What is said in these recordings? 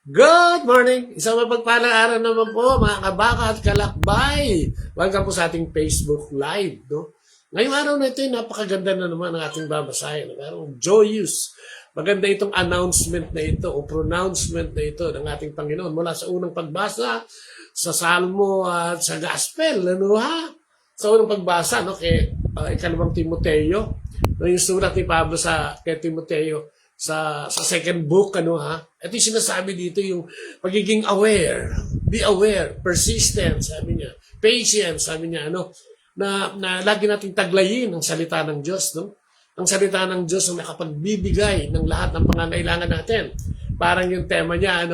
Good morning! Isang mapagpalang araw naman po mga kabaka at kalakbay. Welcome po sa ating Facebook Live. No? Ngayong araw na ito, napakaganda na naman ang ating babasahin. Parang joyous. Maganda itong announcement na ito o pronouncement na ito ng ating Panginoon mula sa unang pagbasa sa Salmo at sa Gospel. Ano ha? Sa unang pagbasa, no, kay ikalawang Timoteo, no, yung sulat ni Pablo kay Timoteo, sa second book, ano ha? Ito yung sinasabi dito, yung pagiging aware, be aware, persistent, sabi niya, patience, sabi niya, na lagi nating taglayin ang salita ng Diyos, no? Ang salita ng Diyos ang nakapagbibigay ng lahat ng pangangailangan natin. Parang yung tema niya,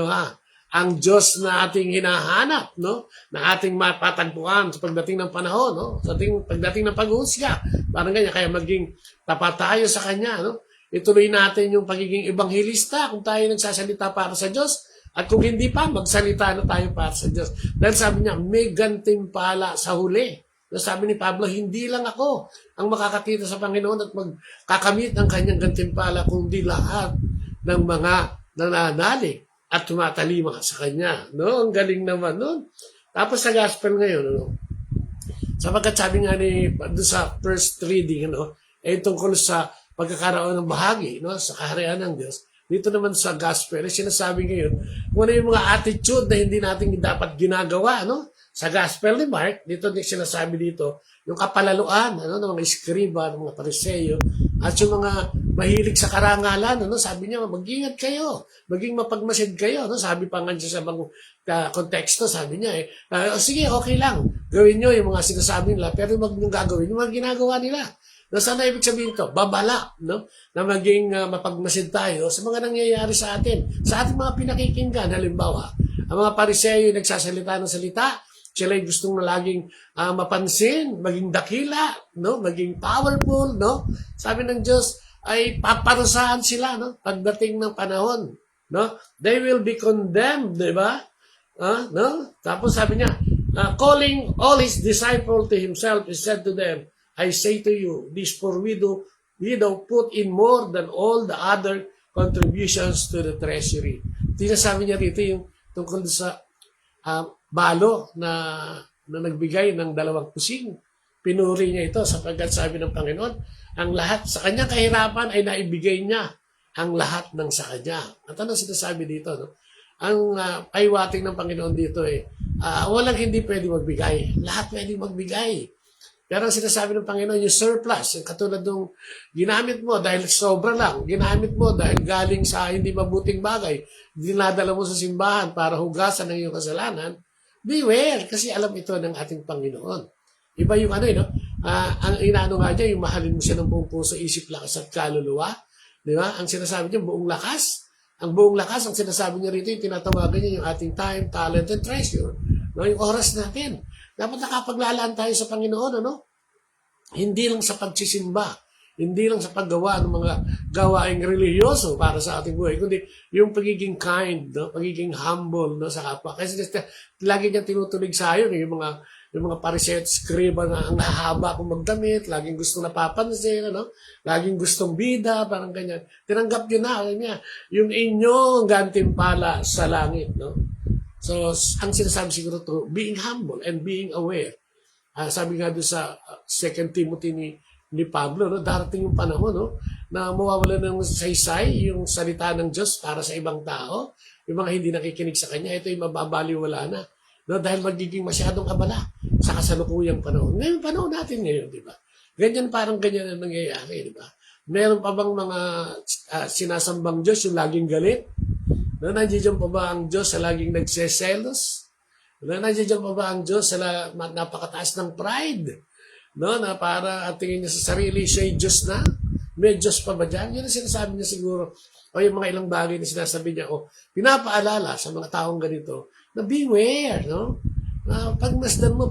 ang Diyos na ating hinahanap, no? Na ating mapatagpuan sa pagdating ng panahon, no? Sa pagdating ng pag-uusga. Parang ganyan, kaya maging tapat tayo sa Kanya, no? Ituloy natin yung pagiging ebanghilista kung tayo nagsasalita para sa Diyos. At kung hindi pa, magsalita na tayo para sa Diyos. Dahil sabi niya, may gantimpala sa huli. Sabi ni Pablo, hindi lang ako ang makakakita sa Panginoon at magkakamit ng kanyang gantimpala, kundi lahat ng mga nananalig at tumatalima sa kanya. No? Ang galing naman nun. Tapos sa gospel ngayon, sapagkat sabi nga doon sa first reading, tungkol sa pagkakaroon ng bahagi, sa kaharian ng Diyos. Dito naman sa gospel, sinasabi ngayon, kung ano yung mga attitude na hindi natin dapat ginagawa, Sa gospel ni Mark, dito sinasabi dito, yung kapalaluan, ng mga iskriba, ng mga pariseyo, at yung mga mahilig sa karangalan, sabi niya, mag-ingat kayo, maging mapagmasid kayo, sabi pa nga siya sa mga konteksto, sabi niya, sige, okay lang, gawin nyo yung mga sinasabi nila, pero wag nyo gagawin yung mga ginagawa nila. Saan na ibig sabihin ito? Babala, na maging mapagmasid tayo sa mga nangyayari sa atin. Sa ating mga pinakikinggan, halimbawa, ang mga pariseyo yung nagsasalita ng salita, sila ay gustong na laging mapansin, maging dakila, maging powerful, Sabi ng Diyos ay paparusahan sila, pagdating ng panahon, They will be condemned, di ba? Tapos sabi niya, calling all his disciples to himself, he said to them, I say to you, this poor widow put in more than all the other contributions to the treasury. Tinasabi niya dito yung tungkol sa balo na nagbigay ng 2 kusing. Pinuri niya ito sapagkat sabi ng Panginoon, ang lahat sa kanyang kahirapan ay naibigay niya ang lahat ng sa kanya. At ano sinasabi dito? Ang paiwating ng Panginoon dito walang hindi pwede magbigay. Lahat pwede magbigay. Pero ang sinasabi ng Panginoon, yung surplus, yung katulad ng ginamit mo dahil sobra lang, ginamit mo dahil galing sa hindi mabuting bagay, dinadala mo sa simbahan para hugasan ng iyong kasalanan, beware, kasi alam ito ng ating Panginoon. Iba yung ang inaano nga niya, yung mahalin mo siya ng buong puso, isip, lakas at kaluluwa. Di ba? Ang sinasabi niya, buong lakas. Ang buong lakas, ang sinasabi niya rito, yung tinatawagan niya yung ating time, talent, and treasure. Yung oras natin. Dapat nakapaglalaan tayo sa Panginoon, Hindi lang sa pagsisimba, hindi lang sa paggawa ng mga gawaing relihiyoso para sa ating buhay, kundi yung pagiging kind, pagiging humble, sa kapwa. Kasi lagi niya tinutulig sa ayon, yung mga pariseyo at skriba na ang hahaba kung magdamit, laging gustong napapansin, laging gustong bida, parang ganyan. Tinanggap niyo na, niya, yung inyong gantimpala sa langit, So, ang sinasabi siguro to, being humble and being aware. Sabi nga doon sa 2 Timothy ni Pablo, darating yung panahon, na mawawala ng saysay yung salita ng Diyos para sa ibang tao. Yung mga hindi nakikinig sa Kanya, ito yung mababaliwala na. Dahil magiging masyadong abala sa kasalukuyang panahon. Ngayon, panahon natin ngayon, di ba? Parang ganyan ang nangyayari, di ba? Meron pa bang mga sinasambang Diyos yung laging galit? Nandiyan pa ba ang Diyos sa laging nagseselos? Nandiyan pa ba ang Diyos sa napakataas ng pride? Na para at tingin niya sa sarili, siya'y Diyos na? May Diyos pa ba dyan? Yun ang sinasabi niya siguro. O yung mga ilang bagay na sinasabi niya, pinapaalala sa mga taong ganito, na beware, pagmasdan mo,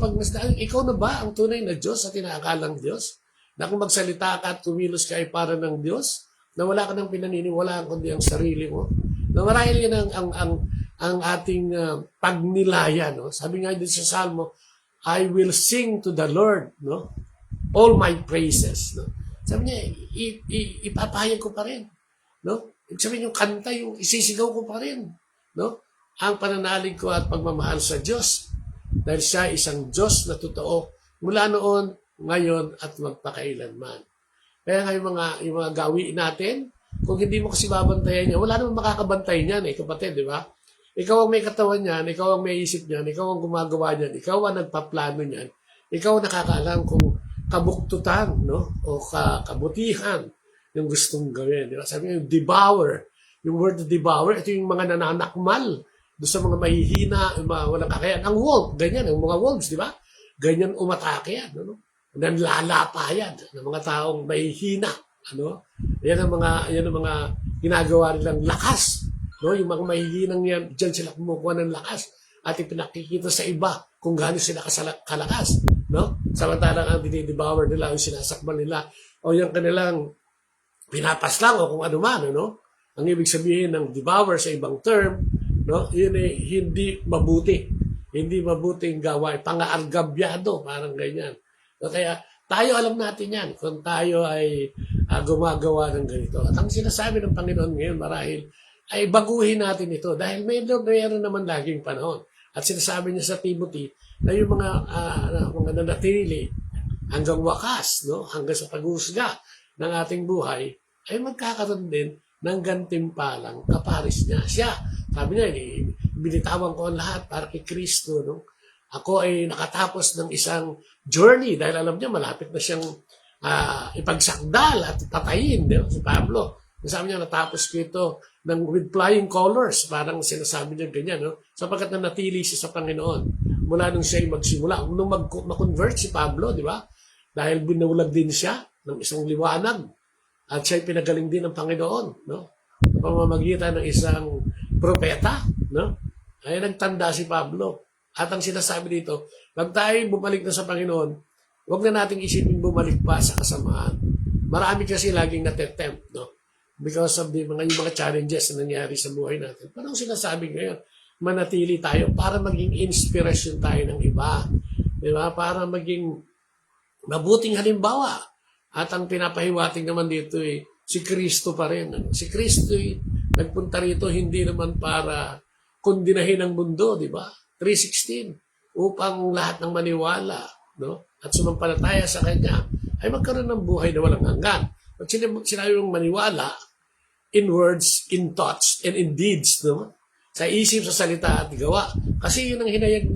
ikaw na ba ang tunay na Diyos at inaakalang Diyos? Na kung magsalita ka at kumilos ka ay para ng Diyos? Na wala ka ng pinaniniwalaan kundi ang sarili mo? Na marahil yan ang ating pagnilaya, Sabi nga dito sa Salmo, I will sing to the Lord, all my praises, Sabi niya, ipapahayag ko pa rin, Ibig sabihin yung kanta, yung isisigaw ko pa rin, ang pananalig ko at pagmamahal sa Diyos dahil siya isang Diyos na totoo mula noon, ngayon at magpakailanman. Kaya nga yung mga gawi natin, kung hindi mo kasi babantayan niya, wala namang makakabantay niyan kapatid, di ba? Ikaw ang may katawan niyan, ikaw ang may isip niyan, ikaw ang gumagawa niyan, ikaw ang nagpaplano niyan, ikaw ang nakakaalam kung kabuktutan, no? O kabutihan yung gustong gawin. Di ba? Sabi nga, devour. Yung word devour, ito yung mga nananakmal doon sa mga mahihina, mga walang kakayan. Ang wolf, ganyan, ang mga wolves, di ba? Ganyan umatake yan, no? Nanlalapa ng mga taong mahihina, ano? Yan ang mga ginagawa nilang lakas, no? Yung mga mahihinang yan, diyan sila kumukuha ng lakas at ipinakikita sa iba kung gaano sila kalakas, no? Samantalang ang dinidevour nila, yung sinasakmal nila, o yung kanilang pinapaslang o kung ano man, no? Ang ibig sabihin ng devour sa ibang term, no? Yun ay hindi mabuti. Hindi mabuting gawain, pang-aargabyado, parang ganyan. So, kaya tayo alam natin yan kung tayo ay gumagawa ng ganito. At ang sinasabi ng Panginoon ngayon marahil ay baguhin natin ito dahil mayroon naman laging panahon. At sinasabi niya sa Timothy na yung mga nanatili hanggang wakas, no? Hanggang sa pag-uusga ng ating buhay ay magkakaroon din ng gantimpalang kaparis niya. Siya, sabi niya, binitawan ko ang lahat para kay Kristo. No? Ako ay nakatapos ng isang journey dahil alam niya malapit na siyang ipagsakdal at patayin. Si Pablo, sabi niya, natapos ko ito with flying colors. Parang sinasabi niya ganyan. No? Sapagkat nanatili siya sa Panginoon mula nung siya magsimula. Nung mag-convert si Pablo, di ba? Dahil binulag din siya ng isang liwanag. At siya'y pinagaling din ng Panginoon, no? Sa pamamagitan ng isang propeta, no? Ay nagtanda si Pablo. At ang sinasabi dito, pag tayo bumalik na sa Panginoon, huwag na nating isipin bumalik pa sa kasamaan. Marami kasi laging natetempt, no? Because of yung mga challenges na nangyari sa buhay natin. Parang sinasabi ngayon, manatili tayo para maging inspirasyon tayo ng iba. Di ba? Para maging mabuting halimbawa. At ang pinapahiwatig naman dito si Kristo pa rin. Si Kristo nagpunta rito hindi naman para kondinahin ang mundo, di ba? 3:16, upang lahat ng maniwala, no? At sumampalataya sa Kanya ay magkaroon ng buhay na walang hanggan. At sinabi mong maniwala in words, in thoughts, and in deeds, no? Sa isip, sa salita at gawa. Kasi yun ang hinayag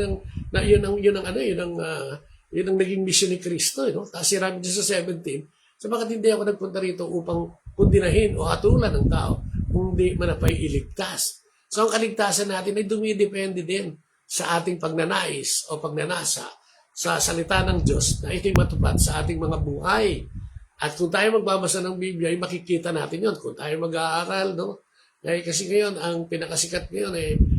yun ang naging mission ni Kristo, no? Tapos sinabi niya sa 17, sabagat hindi ako nagpunta rito upang kundinahin o hatulan ng tao, kundi manapay iligtas. So ang kaligtasan natin ay dumidepende din sa ating pagnanais o pagnanasa sa salita ng Diyos na ito'y matupad sa ating mga buhay. At kung tayo magbabasa ng Biblia, ay makikita natin yun. Kung tayo mag-aaral, no? Kasi ngayon, ang pinakasikat ngayon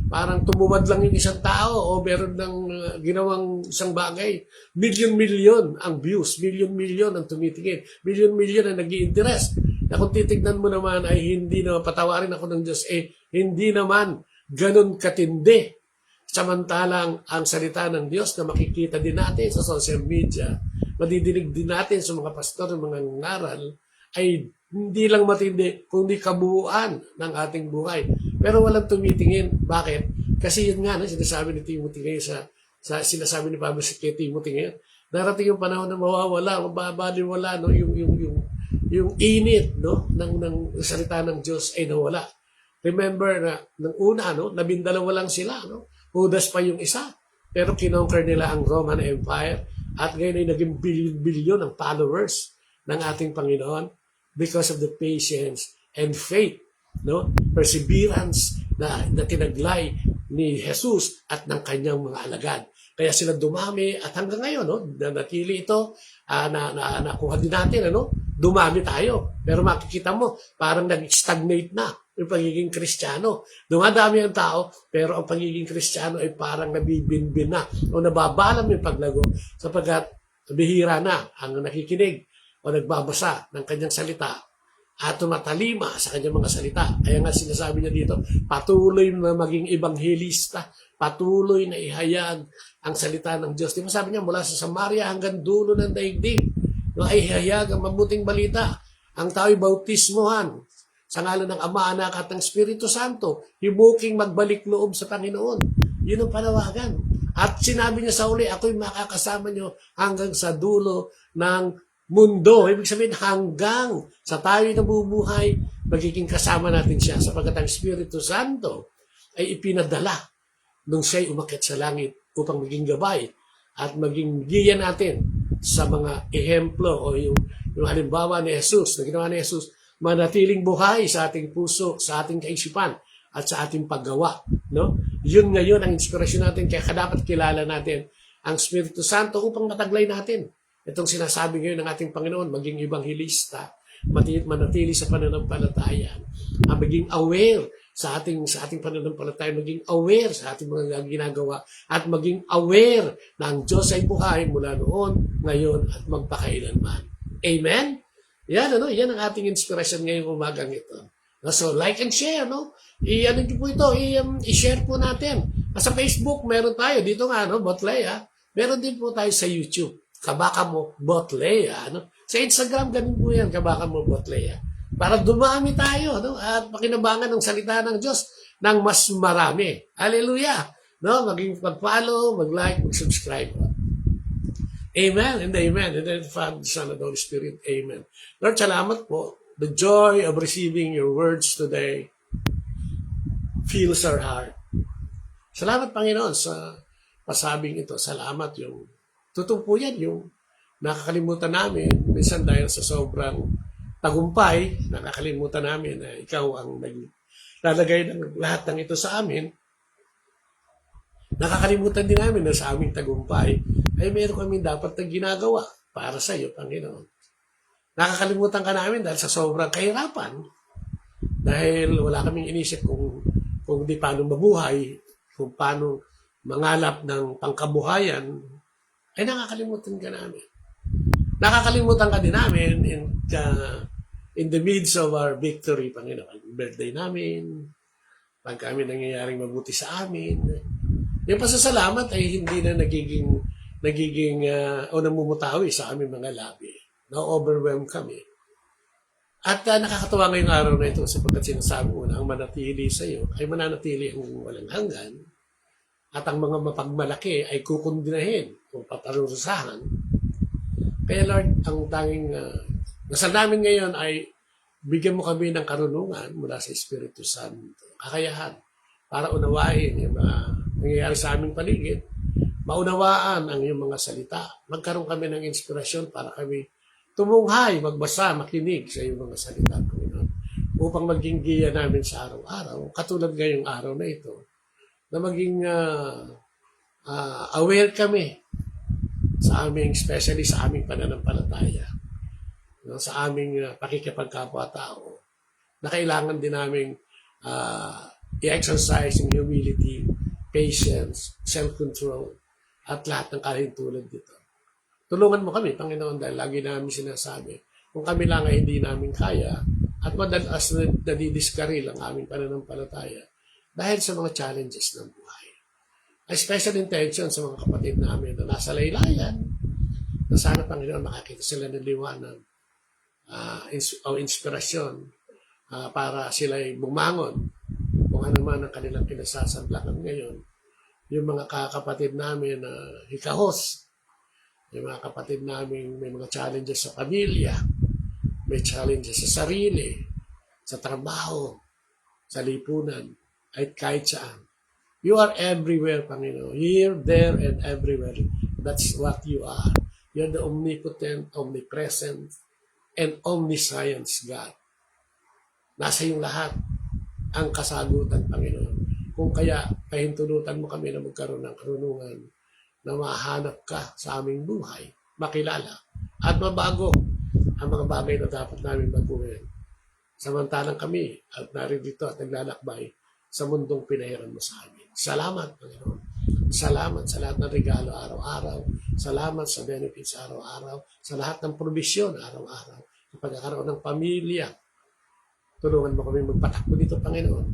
parang tumuwad lang yung isang tao o meron ng ginawang isang bagay. Milyon-milyon ang views, milyon-milyon ang tumitingin, milyon-milyon ang nag-i-interest. Na kung titignan mo naman ay hindi naman, patawarin ako ng Diyos, hindi naman ganun katindi. Samantalang ang salita ng Diyos na makikita din natin sa social media, madidinig din natin sa mga pastor, mga ngaral, ay hindi lang matindi, kundi kabuuan ng ating buhay. Pero walang tumitingin. Bakit? Kasi yun nga, sinasabi ni Timothy ngayon sinasabi ni Pablo kay Timothy ngayon, darating yung panahon na mawawala, mababaliwala, no? Yung init, no? ng salita ng Diyos ay nawala. Remember na, nung una, no? 12 lang sila, no? Judas pa yung isa. Pero kinonquer nila ang Roman Empire at ngayon ay naging billion-billion ang followers ng ating Panginoon because of the patience and faith, no? Perseverance na tinaglay ni Jesus at ng kanyang mga alagad. Kaya sila dumami at hanggang ngayon, no? Natili ito, nakuha din natin, ano? Dumami tayo. Pero makikita mo, parang nag-stagnate na yung pagiging Kristiyano. Dumadami ang tao, pero ang pagiging Kristiyano ay parang nabibinbin na o nababalam yung paglago sapagkat bihira na ang nakikinig o nagbabasa ng kanyang salita at tumatalima sa kanyang mga salita. Kaya nga sinasabi niya dito, patuloy na maging ebanghelista, patuloy na ihayag ang salita ng Diyos. Di ba sabi niya, mula sa Samaria hanggang dulo ng daigdig, ay ihayag ang mabuting balita. Ang tao'y bautismohan Sa ngalan ng Ama, Anak at ng Espiritu Santo, himuking magbalik loob sa Panginoon. Yun ang panawagan. At sinabi niya sa uli, ako'y makakasama niyo hanggang sa dulo ng mundo. Ibig sabihin, hanggang sa tayo nabubuhay, magiging kasama natin siya sapagkat ang Espiritu Santo ay ipinadala nung siya'y umakyat sa langit upang maging gabay at maging giya natin sa mga ehemplo o yung halimbawa ni Jesus, na ginawa ni Jesus, manatiling buhay sa ating puso, sa ating kaisipan, at sa ating paggawa. No? Yun ngayon ang inspirasyon natin, kaya dapat kilala natin ang Espiritu Santo upang mataglay natin. Itong sinasabi ngayon ng ating Panginoon, maging ebanghilista, manatili sa pananampalataya, maging aware sa ating pananampalataya, maging aware sa ating mga ginagawa, at maging aware na ang Diyos ay buhay mula noon, ngayon, at magpakailanman. Amen? Yan ang ating inspirasyon ngayong umagang ito. So, like and share, no? I-share po natin. Sa Facebook, meron tayo. Dito nga, Botlea. Meron din po tayo sa YouTube. Kabaka mo, Botlea. Sa Instagram, ganun po yan, Kabaka mo, Botlea. Para dumami tayo, at pakinabangan ng salita ng Diyos ng mas marami. Hallelujah! Maging mag-follow, mag-like, mag-subscribe. Amen and amen. And then Father, Son, and Holy Spirit. Amen. Lord, salamat po. The joy of receiving your words today fills our heart. Salamat, Panginoon, sa pasabing ito. Salamat yung totoo po yan, yung nakakalimutan namin. Minsan dahil sa sobrang tagumpay, nakakalimutan namin na ikaw ang naglalagay ng lahat ng ito sa amin. Nakakalimutan din namin na sa aming tagumpay ay meron kami dapat na ginagawa para sa iyo, Panginoon. Nakakalimutan ka namin dahil sa sobrang kahirapan, dahil wala kaming inisip kung di paano mabuhay, kung paano mangalap ng pangkabuhayan, ay nakakalimutan ka namin. Nakakalimutan ka din namin in the midst of our victory, Panginoon. Birthday namin, pag kami nangyayaring mabuti sa amin. Yung pasasalamat ay hindi na nagiging o namumutawi sa aming mga labi. Na-overwhelm kami. At nakakatawa ngayong araw na ito sapagkat sinasabi mo na ang manatili sa iyo ay mananatili ang walang hanggan at ang mga mapagmalaki ay kukundinahin o paparusahan. Kaya Lord, ang tanging dasal namin ngayon ay bigyan mo kami ng karunungan mula sa Espiritu Santo, kakayahan para unawain yung mga nangyayari sa aming paligid, maunawaan ang iyong mga salita. Magkaroon kami ng inspirasyon para kami tumunghay, magbasa, makinig sa iyong mga salita, Panginoon, upang maging giya namin sa araw-araw, katulad ngayong araw na ito, na maging aware kami sa aming, especially sa aming pananampalataya, sa aming pakikipagkapwa-tao, na kailangan din namin i-exercise yung humility, patience, self-control, at lahat ng kahintulad dito. Tulungan mo kami, Panginoon, dahil lagi namin sinasabi, kung kami lang ay hindi namin kaya, at madalas nadidiskaril ang aming pananampalataya dahil sa mga challenges ng buhay. A special intention sa mga kapatid namin na nasa laylayan, na sana, Panginoon, makakita sila ng liwanag o inspirasyon para sila ay bumangon kung ano man ang kanilang kinasasablakan ngayon. Yung mga kakapatid namin na hikahos, yung mga kapatid namin may mga challenges sa pamilya, may challenges sa sarili, sa trabaho, sa lipunan, at kahit saan. You are everywhere, Panginoon. Here, there, and everywhere. That's what you are. You're the omnipotent, omnipresent, and omniscience God. Nasa iyong lahat ang kasagutan, Panginoon. Kung kaya, pahintulutan mo kami na magkaroon ng karunungan na mahanap ka sa aming buhay, makilala, at mabago ang mga bagay na dapat namin baguhin. Samantalang kami at narito at naglalakbay sa mundong pinahiran mo sa amin. Salamat, Panginoon. Salamat sa lahat ng regalo araw-araw. Salamat sa benefits araw-araw. Sa lahat ng provisyon araw-araw. Sa pagkakaroon ng pamilya. Tulungan mo kami magpatakbo dito, Panginoon.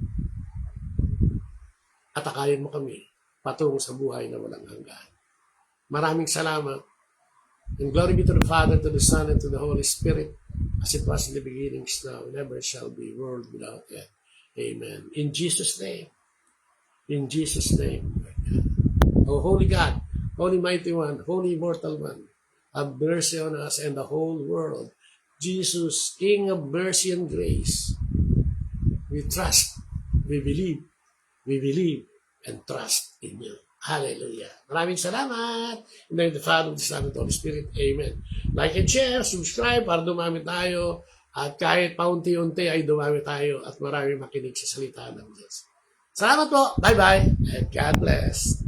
At akayin mo kami patungo sa buhay na walang hanggan. Maraming salamat And glory be to the Father, to the Son, and to the Holy Spirit, as it was in the beginning, is now, and ever shall be, world without end. Amen. In Jesus' name. In Jesus' name. O Holy God, Holy Mighty One, Holy Immortal One, have mercy on us and the whole world. Jesus, King of mercy and grace, we trust, we believe, and trust in you. Hallelujah. Maraming salamat. In the name of the Father, the Son, and the Holy Spirit. Amen. Like and share, subscribe para dumami tayo. At kahit paunti-unti ay dumami tayo at marami makinig sa salita ng Diyos. Salamat po. Bye-bye. And God bless.